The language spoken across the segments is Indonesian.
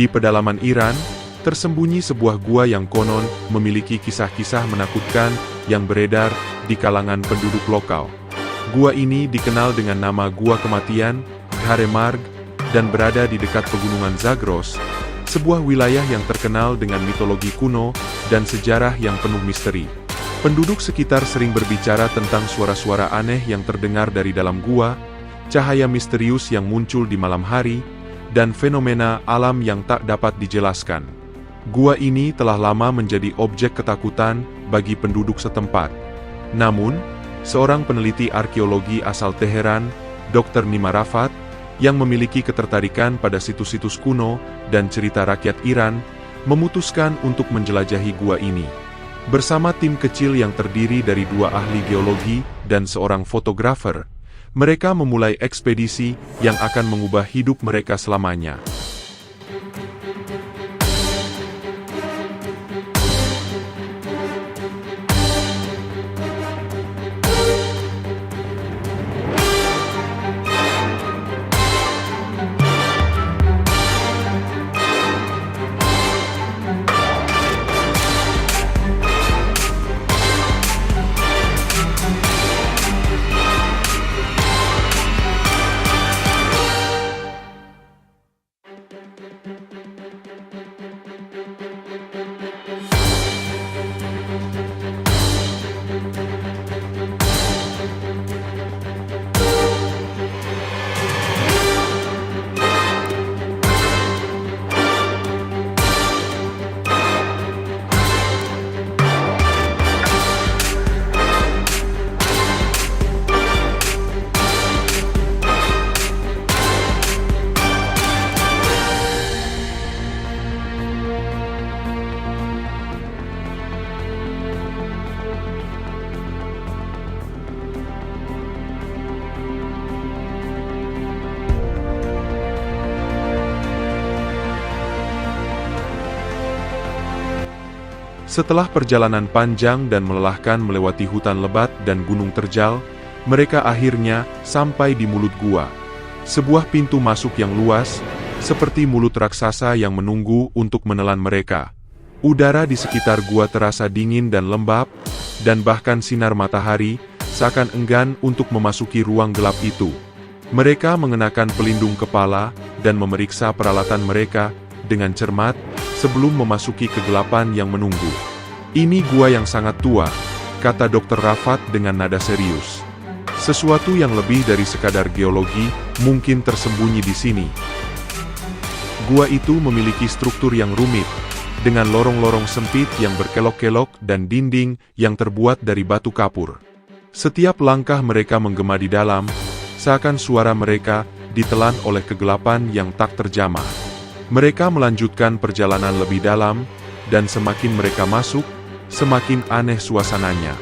Di pedalaman Iran, tersembunyi sebuah gua yang konon memiliki kisah-kisah menakutkan yang beredar di kalangan penduduk lokal. Gua ini dikenal dengan nama Gua Kematian, Ghare Marg, dan berada di dekat pegunungan Zagros, sebuah wilayah yang terkenal dengan mitologi kuno dan sejarah yang penuh misteri. Penduduk sekitar sering berbicara tentang suara-suara aneh yang terdengar dari dalam gua, cahaya misterius yang muncul di malam hari, dan fenomena alam yang tak dapat dijelaskan. Gua ini telah lama menjadi objek ketakutan bagi penduduk setempat. Namun, seorang peneliti arkeologi asal Teheran, Dr. Nima Rafat, yang memiliki ketertarikan pada situs-situs kuno dan cerita rakyat Iran, memutuskan untuk menjelajahi gua ini. Bersama tim kecil yang terdiri dari 2 ahli geologi dan seorang fotografer, mereka memulai ekspedisi yang akan mengubah hidup mereka selamanya. Setelah perjalanan panjang dan melelahkan melewati hutan lebat dan gunung terjal, mereka akhirnya sampai di mulut gua. Sebuah pintu masuk yang luas, seperti mulut raksasa yang menunggu untuk menelan mereka. Udara di sekitar gua terasa dingin dan lembab, dan bahkan sinar matahari seakan enggan untuk memasuki ruang gelap itu. Mereka mengenakan pelindung kepala dan memeriksa peralatan mereka dengan cermat sebelum memasuki kegelapan yang menunggu. Ini gua yang sangat tua, kata Dr. Rafat dengan nada serius. Sesuatu yang lebih dari sekadar geologi mungkin tersembunyi di sini. Gua itu memiliki struktur yang rumit, dengan lorong-lorong sempit yang berkelok-kelok dan dinding yang terbuat dari batu kapur. Setiap langkah mereka menggema di dalam, seakan suara mereka ditelan oleh kegelapan yang tak terjamah. Mereka melanjutkan perjalanan lebih dalam, dan semakin mereka masuk, semakin aneh suasananya.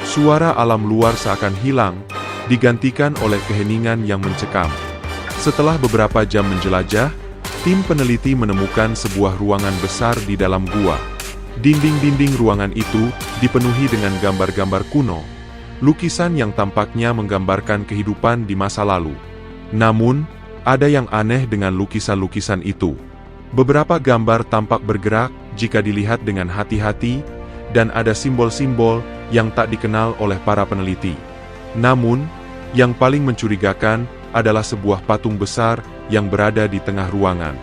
Suara alam luar seakan hilang, digantikan oleh keheningan yang mencekam. Setelah beberapa jam menjelajah, tim peneliti menemukan sebuah ruangan besar di dalam gua. Dinding-dinding ruangan itu dipenuhi dengan gambar-gambar kuno, lukisan yang tampaknya menggambarkan kehidupan di masa lalu. Namun, ada yang aneh dengan lukisan-lukisan itu. Beberapa gambar tampak bergerak jika dilihat dengan hati-hati, dan ada simbol-simbol yang tak dikenal oleh para peneliti. Namun, yang paling mencurigakan adalah sebuah patung besar yang berada di tengah ruangan.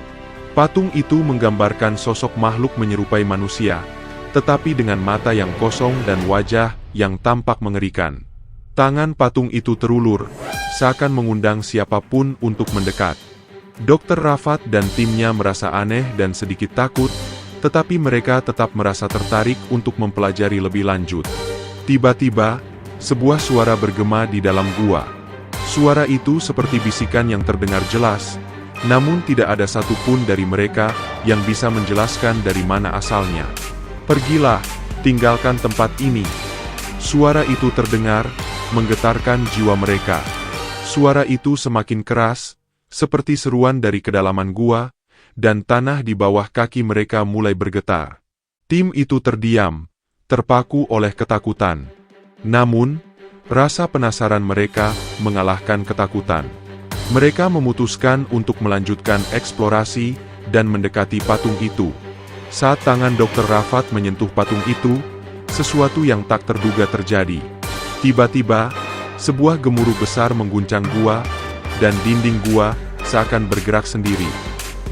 Patung itu menggambarkan sosok makhluk menyerupai manusia, tetapi dengan mata yang kosong dan wajah yang tampak mengerikan. Tangan patung itu terulur, seakan mengundang siapapun untuk mendekat. Dr. Rafat dan timnya merasa aneh dan sedikit takut, tetapi mereka tetap merasa tertarik untuk mempelajari lebih lanjut. Tiba-tiba, sebuah suara bergema di dalam gua. Suara itu seperti bisikan yang terdengar jelas, namun tidak ada satupun dari mereka yang bisa menjelaskan dari mana asalnya. "Pergilah, tinggalkan tempat ini." Suara itu terdengar, menggetarkan jiwa mereka. Suara itu semakin keras, seperti seruan dari kedalaman gua, dan tanah di bawah kaki mereka mulai bergetar. Tim itu terdiam, terpaku oleh ketakutan. Namun, rasa penasaran mereka mengalahkan ketakutan. Mereka memutuskan untuk melanjutkan eksplorasi dan mendekati patung itu. Saat tangan Dr. Rafat menyentuh patung itu, sesuatu yang tak terduga terjadi. Tiba-tiba, sebuah gemuruh besar mengguncang gua, dan dinding gua seakan bergerak sendiri.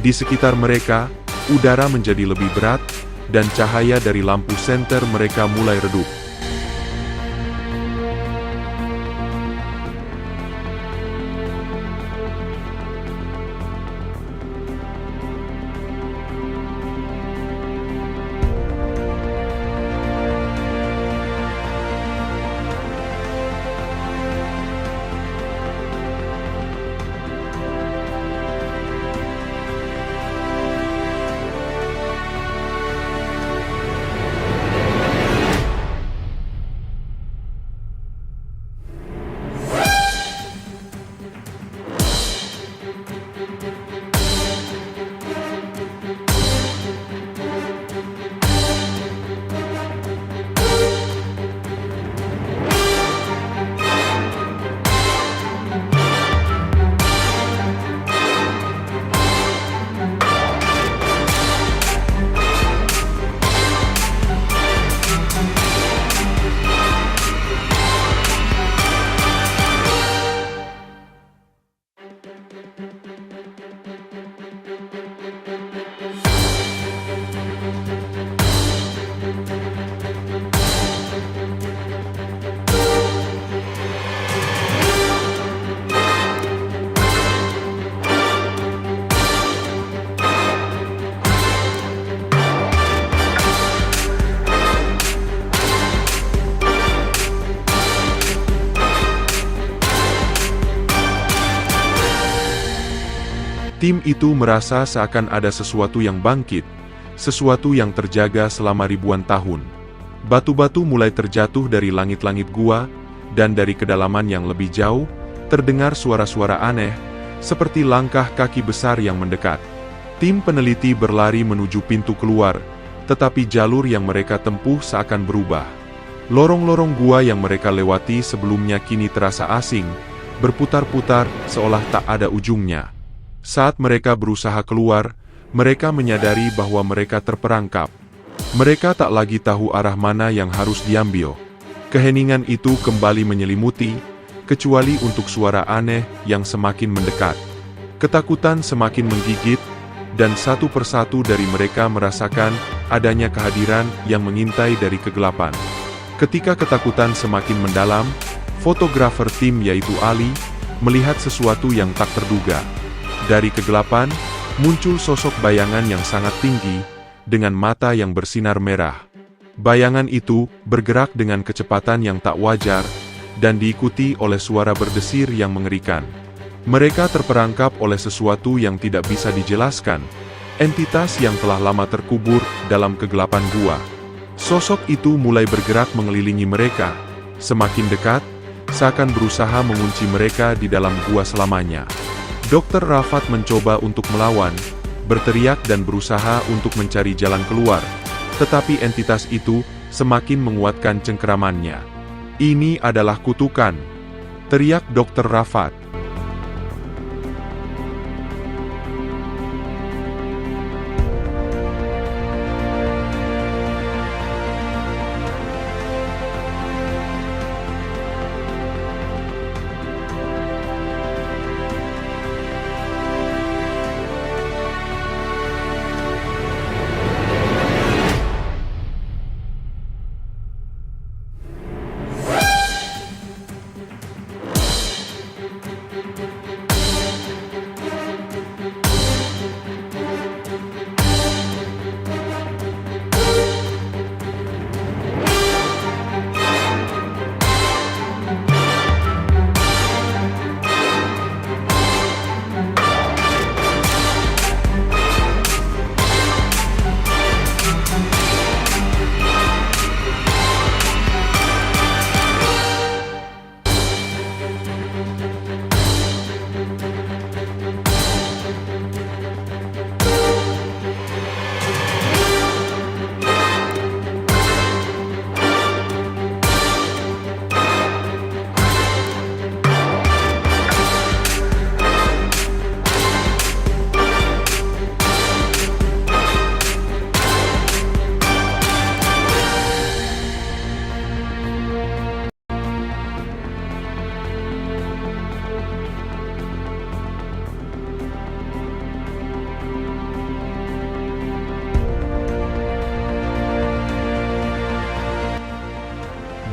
Di sekitar mereka, udara menjadi lebih berat, dan cahaya dari lampu senter mereka mulai redup. Tim itu merasa seakan ada sesuatu yang bangkit, sesuatu yang terjaga selama ribuan tahun. Batu-batu mulai terjatuh dari langit-langit gua, dan dari kedalaman yang lebih jauh, terdengar suara-suara aneh, seperti langkah kaki besar yang mendekat. Tim peneliti berlari menuju pintu keluar, tetapi jalur yang mereka tempuh seakan berubah. Lorong-lorong gua yang mereka lewati sebelumnya kini terasa asing, berputar-putar seolah tak ada ujungnya. Saat mereka berusaha keluar, mereka menyadari bahwa mereka terperangkap. Mereka tak lagi tahu arah mana yang harus diambil. Keheningan itu kembali menyelimuti, kecuali untuk suara aneh yang semakin mendekat. Ketakutan semakin menggigit, dan satu persatu dari mereka merasakan adanya kehadiran yang mengintai dari kegelapan. Ketika ketakutan semakin mendalam, fotografer tim yaitu Ali, melihat sesuatu yang tak terduga. Dari kegelapan, muncul sosok bayangan yang sangat tinggi, dengan mata yang bersinar merah. Bayangan itu bergerak dengan kecepatan yang tak wajar, dan diikuti oleh suara berdesir yang mengerikan. Mereka terperangkap oleh sesuatu yang tidak bisa dijelaskan, entitas yang telah lama terkubur dalam kegelapan gua. Sosok itu mulai bergerak mengelilingi mereka, semakin dekat, seakan berusaha mengunci mereka di dalam gua selamanya. Dr. Rafat mencoba untuk melawan, berteriak dan berusaha untuk mencari jalan keluar, tetapi entitas itu semakin menguatkan cengkeramannya. "Ini adalah kutukan," teriak Dr. Rafat.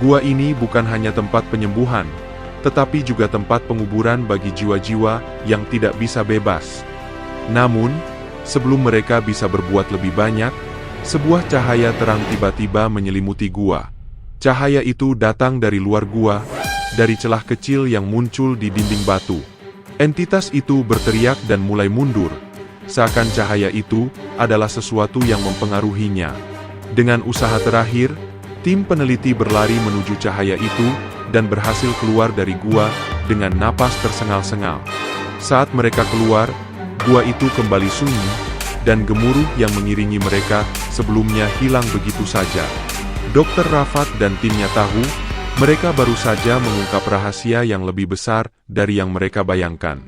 Gua ini bukan hanya tempat penyembuhan, tetapi juga tempat penguburan bagi jiwa-jiwa yang tidak bisa bebas. Namun, sebelum mereka bisa berbuat lebih banyak, sebuah cahaya terang tiba-tiba menyelimuti gua. Cahaya itu datang dari luar gua, dari celah kecil yang muncul di dinding batu. Entitas itu berteriak dan mulai mundur, seakan cahaya itu adalah sesuatu yang mempengaruhinya. Dengan usaha terakhir, tim peneliti berlari menuju cahaya itu dan berhasil keluar dari gua dengan napas tersengal-sengal. Saat mereka keluar, gua itu kembali sunyi, dan gemuruh yang mengiringi mereka sebelumnya hilang begitu saja. Dr. Rafat dan timnya tahu, mereka baru saja mengungkap rahasia yang lebih besar dari yang mereka bayangkan.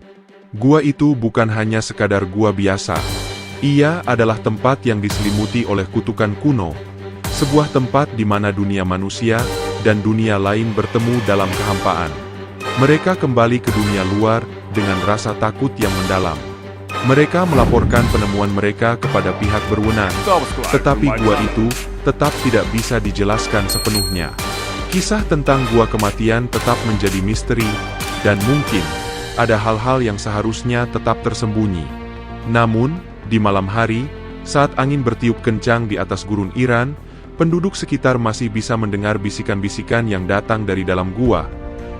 Gua itu bukan hanya sekadar gua biasa. Ia adalah tempat yang diselimuti oleh kutukan kuno, sebuah tempat di mana dunia manusia dan dunia lain bertemu dalam kehampaan. Mereka kembali ke dunia luar dengan rasa takut yang mendalam. Mereka melaporkan penemuan mereka kepada pihak berwenang, tetapi gua itu tetap tidak bisa dijelaskan sepenuhnya. Kisah tentang gua kematian tetap menjadi misteri, dan mungkin ada hal-hal yang seharusnya tetap tersembunyi. Namun, di malam hari, saat angin bertiup kencang di atas gurun Iran, penduduk sekitar masih bisa mendengar bisikan-bisikan yang datang dari dalam gua.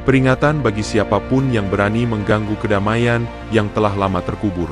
Peringatan bagi siapapun yang berani mengganggu kedamaian yang telah lama terkubur.